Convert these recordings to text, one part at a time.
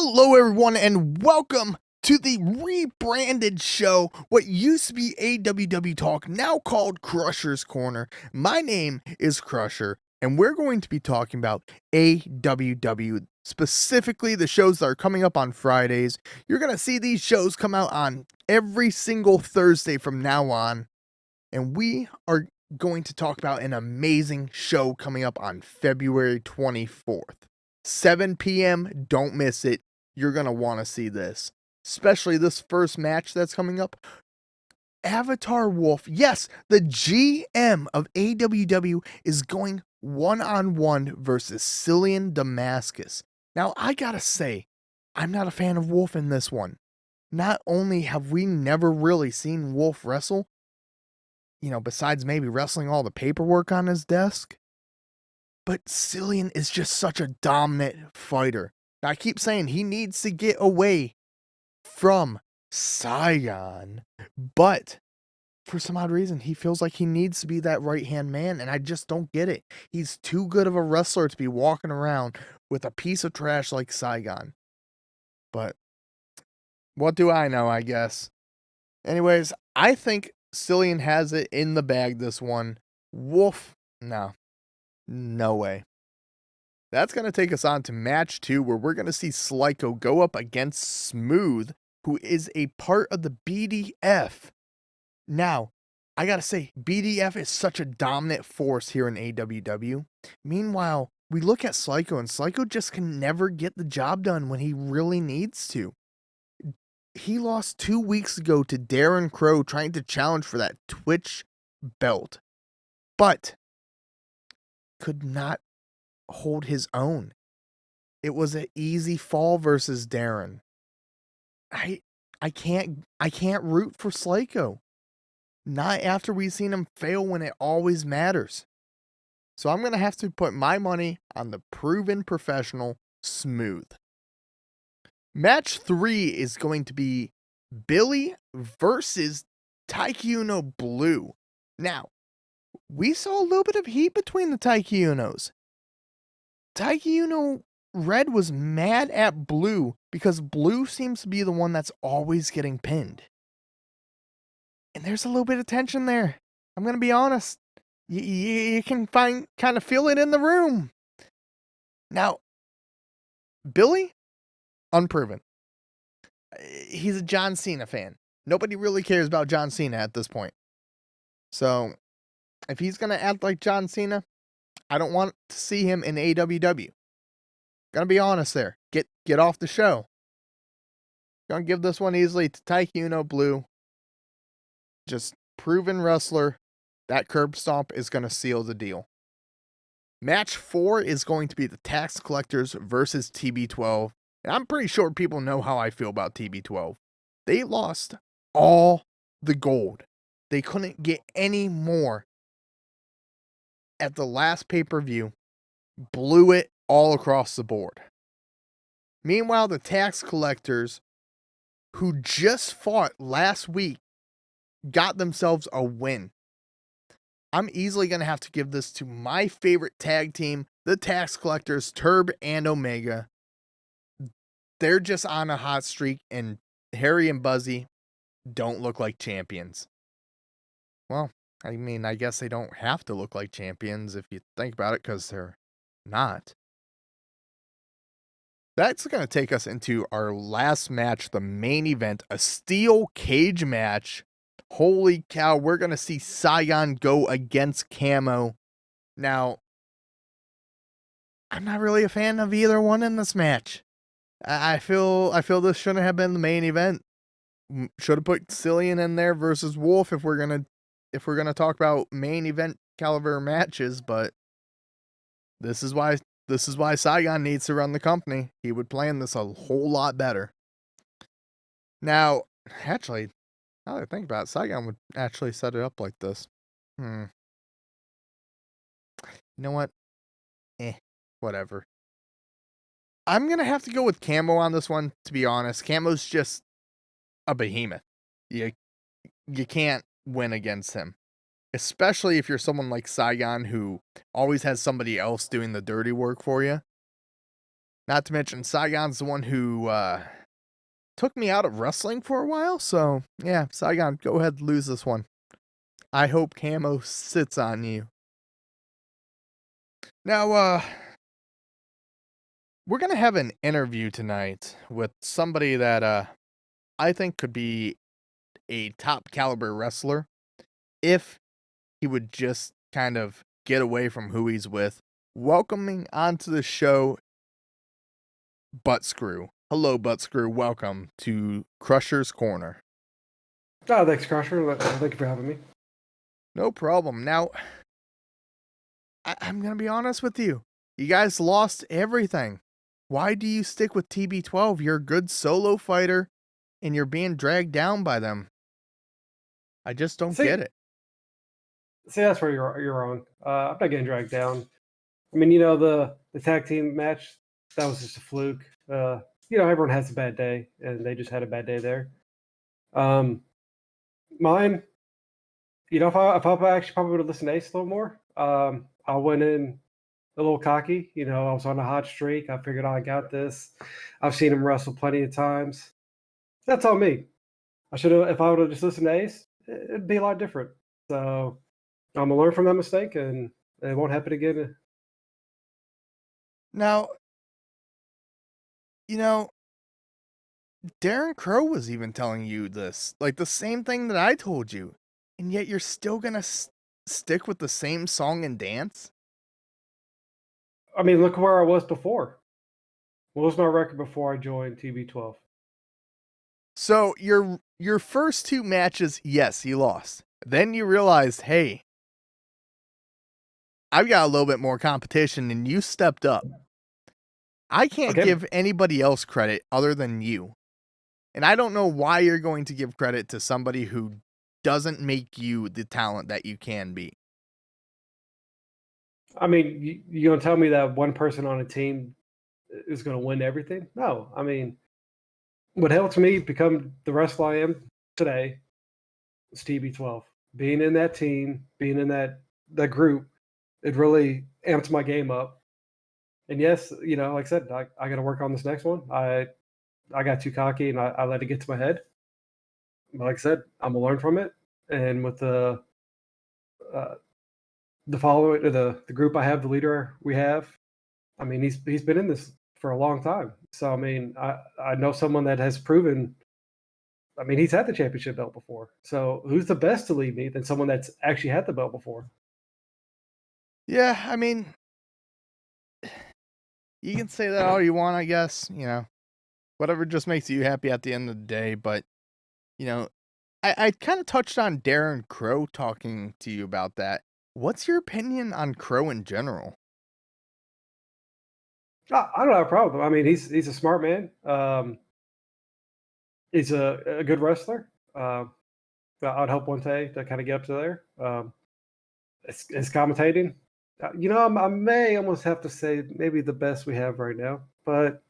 Hello, everyone, and welcome to the rebranded show, what used to be AWW Talk, now called Crusher's Corner. My name is Crusher, and we're going to be talking about AWW, specifically the shows that are coming up on Fridays. You're going to see these shows come out on every single Thursday from now on, and we are going to talk about an amazing show coming up on February 24th. 7 p.m. Don't miss it. You're going to want to see this. Especially this first match that's coming up. Avatar Wolf. Yes, the GM of AWW is going one-on-one versus Cillian Damascus. Now, I gotta say, I'm not a fan of Wolf in this one. Not only have we never really seen Wolf wrestle, besides maybe wrestling all the paperwork on his desk, but Cillian is just such a dominant fighter. Now, I keep saying he needs to get away from Saigon, but for some odd reason, he feels like he needs to be that right-hand man, and I just don't get it. He's too good of a wrestler to be walking around with a piece of trash like Saigon. But what do I know, I guess. Anyways, I think Cillian has it in the bag this one. Wolf, no way. That's going to take us on to match 2, where we're going to see Slyko go up against Smooth, who is a part of the BDF. Now, I got to say, BDF is such a dominant force here in AWW. Meanwhile, we look at Slyko, and Slyko just can never get the job done when he really needs to. He lost 2 weeks ago to Darren Crow trying to challenge for that Twitch belt, but could not hold his own. It was an easy fall versus Darren. I can't root for Slyko. Not after we've seen him fail when it always matters. So I'm going to have to put my money on the proven professional Smooth. Match 3 is going to be Billy versus Taikuno Blue. Now, we saw a little bit of heat between the Taikunos. Taikuno Red was mad at Blue because Blue seems to be the one that's always getting pinned. And there's a little bit of tension there. I'm going to be honest. You can kind of feel it in the room. Now, Billy, unproven. He's a John Cena fan. Nobody really cares about John Cena at this point. So, if he's going to act like John Cena, I don't want to see him in AWW. Gonna be honest there. Get off the show. Gonna give this one easily to Taikuno Blue. Just proven wrestler. That curb stomp is gonna seal the deal. Match 4 is going to be the Tax Collectors versus TB12. And I'm pretty sure people know how I feel about TB12. They lost all the gold. They couldn't get any more at the last pay-per-view. Blew it all across the board. Meanwhile, the Tax Collectors, who just fought last week, got themselves a win. I'm easily going to have to give this to my favorite tag team, the Tax Collectors, Turb and Omega. They're just on a hot streak, and Harry and Buzzy don't look like champions. Well, I mean, I guess they don't have to look like champions if you think about it, because they're not. That's going to take us into our last match, the main event, a steel cage match. Holy cow, we're going to see Saigon go against Camo. Now, I'm not really a fan of either one in this match. I feel this shouldn't have been the main event. Should have put Cillian in there versus Wolf if we're gonna talk about main event caliber matches, but this is why Saigon needs to run the company. He would plan this a whole lot better. Now, actually, now that I think about it, Saigon would actually set it up like this. You know what? Whatever. I'm going to have to go with Camo on this one, to be honest. Camo's just a behemoth. You can't win against him. Especially if you're someone like Saigon who always has somebody else doing the dirty work for you. Not to mention, Saigon's the one who took me out of wrestling for a while. So, yeah, Saigon, go ahead and lose this one. I hope Camo sits on you. Now, we're going to have an interview tonight with somebody that I think could be a top caliber wrestler if he would just kind of get away from who he's with. Welcoming onto the show, Butt Screw. Hello, Butt Screw. Welcome to Crusher's Corner. Oh, thanks, Crusher. Thank you for having me. No problem. Now, I'm going to be honest with you. You guys lost everything. Why do you stick with TB12? You're a good solo fighter, and you're being dragged down by them. I just don't get it. See, that's where you're wrong. I'm not getting dragged down. I mean, the tag team match, that was just a fluke. Everyone has a bad day, and they just had a bad day there. Mine, if I actually probably would have listened to Ace a little more. I went in a little cocky. I was on a hot streak. I figured I got this. I've seen him wrestle plenty of times. That's on me. I should have, if I would have just listened to Ace, it'd be a lot different. So I'm gonna learn from that mistake, and it won't happen again. Now, Darren Crow was even telling you this, like the same thing that I told you, and yet you're still gonna stick with the same song and dance? I mean, look where I was before. What was my record before I joined TB12? So your first two matches, yes, you lost. Then you realized, hey, I've got a little bit more competition, and you stepped up. I can't give anybody else credit other than you. And I don't know why you're going to give credit to somebody who doesn't make you the talent that you can be. I mean, you gonna tell me that one person on a team is gonna win everything? No. I mean, what helped me become the wrestler I am today is TB12. Being in that team, being in that group, it really amped my game up. And yes, like I said, I got to work on this next one. I got too cocky and I let it get to my head. But like I said, I'm gonna learn from it. And with the following, the group I have, the leader we have, I mean, he's been in this for a long time. So I mean, I know someone that has proven. I mean, he's had the championship belt before. So who's the best to lead me than someone that's actually had the belt before? Yeah, I mean, you can say that all you want, I guess. Whatever just makes you happy at the end of the day. But I kind of touched on Darren Crow talking to you about that. What's your opinion on Crow in general? I don't have a problem. I mean, he's a smart man. He's a good wrestler. I'd hope one day to kind of get up to there. It's commentating. I may almost have to say maybe the best we have right now, but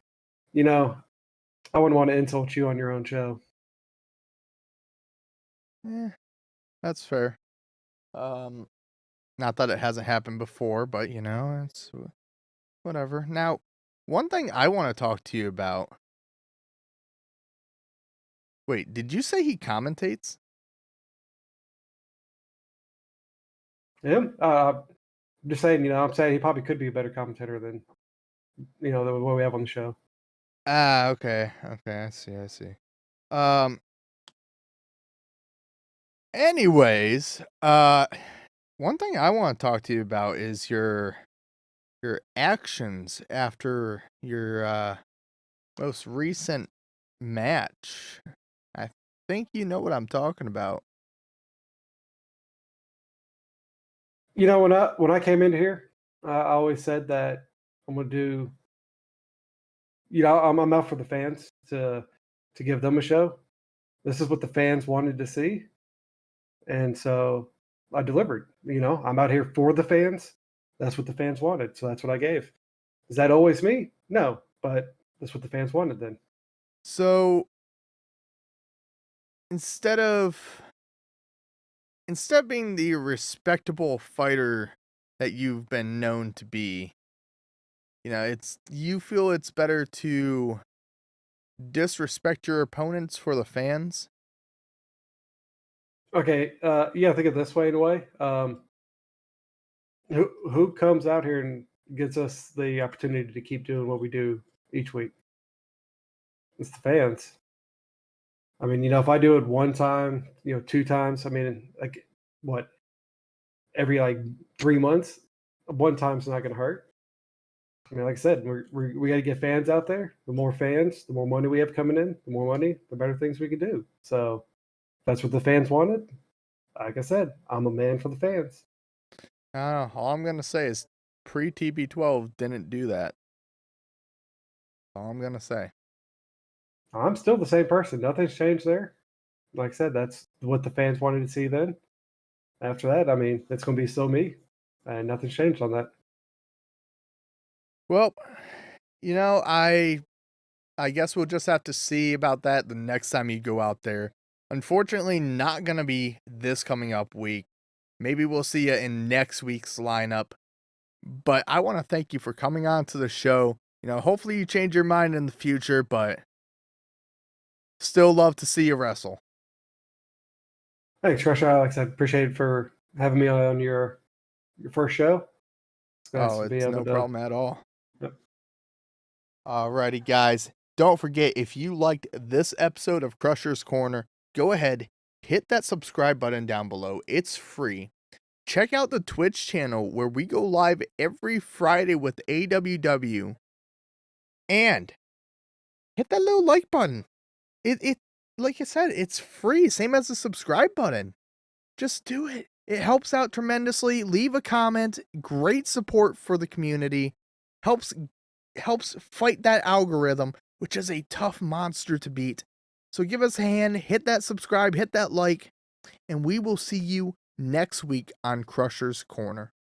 I wouldn't want to insult you on your own show. That's fair. Not that it hasn't happened before, but it's whatever. Now, one thing I want to talk to you about. Wait, did you say he commentates? Him? I'm just saying, I'm saying he probably could be a better commentator than what we have on the show. Ah, okay. Okay, I see. Um anyways, one thing I want to talk to you about is your actions after your most recent match. I think you know what I'm talking about. When I came in here, I always said that I'm gonna do. I'm out for the fans to give them a show. This is what the fans wanted to see, and so I delivered. I'm out here for the fans. That's what the fans wanted, so that's what I gave. Is that always me? No, but that's what the fans wanted then. So, instead of being the respectable fighter that you've been known to be, You feel it's better to disrespect your opponents for the fans? Okay, yeah, think of it this way in a way. Who comes out here and gets us the opportunity to keep doing what we do each week? It's the fans. I mean, if I do it one time, two times, I mean, like what, every like 3 months, one time's not going to hurt. I mean, like I said, we got to get fans out there. The more fans, the more money we have coming in. The more money, the better things we can do. So if that's what the fans wanted. Like I said, I'm a man for the fans. All I'm gonna say is pre-TB12 didn't do that. All I'm gonna say. I'm still the same person. Nothing's changed there. Like I said, that's what the fans wanted to see then. After that, I mean, it's going to be still me, and nothing's changed on that. Well, you know, I guess we'll just have to see about that the next time you go out there. Unfortunately, not gonna be this coming up week. Maybe we'll see you in next week's lineup. But I want to thank you for coming on to the show. Hopefully you change your mind in the future, but still love to see you wrestle. Thanks, Rush. Alex. I appreciate it for having me on your first show. It's nice Oh, to be it's able no to. problem at all. Yep. Alrighty, guys. Don't forget, if you liked this episode of Crusher's Corner, go ahead, hit that subscribe button down below. It's free. Check out the Twitch channel where we go live every Friday with AWW. And hit that little like button. It like I said, it's free, same as the subscribe button. Just do it. It helps out tremendously. Leave a comment. Great support for the community. Helps helps fight that algorithm, which is a tough monster to beat. So give us a hand, hit that subscribe, hit that like, and we will see you next week on Crusher's Corner.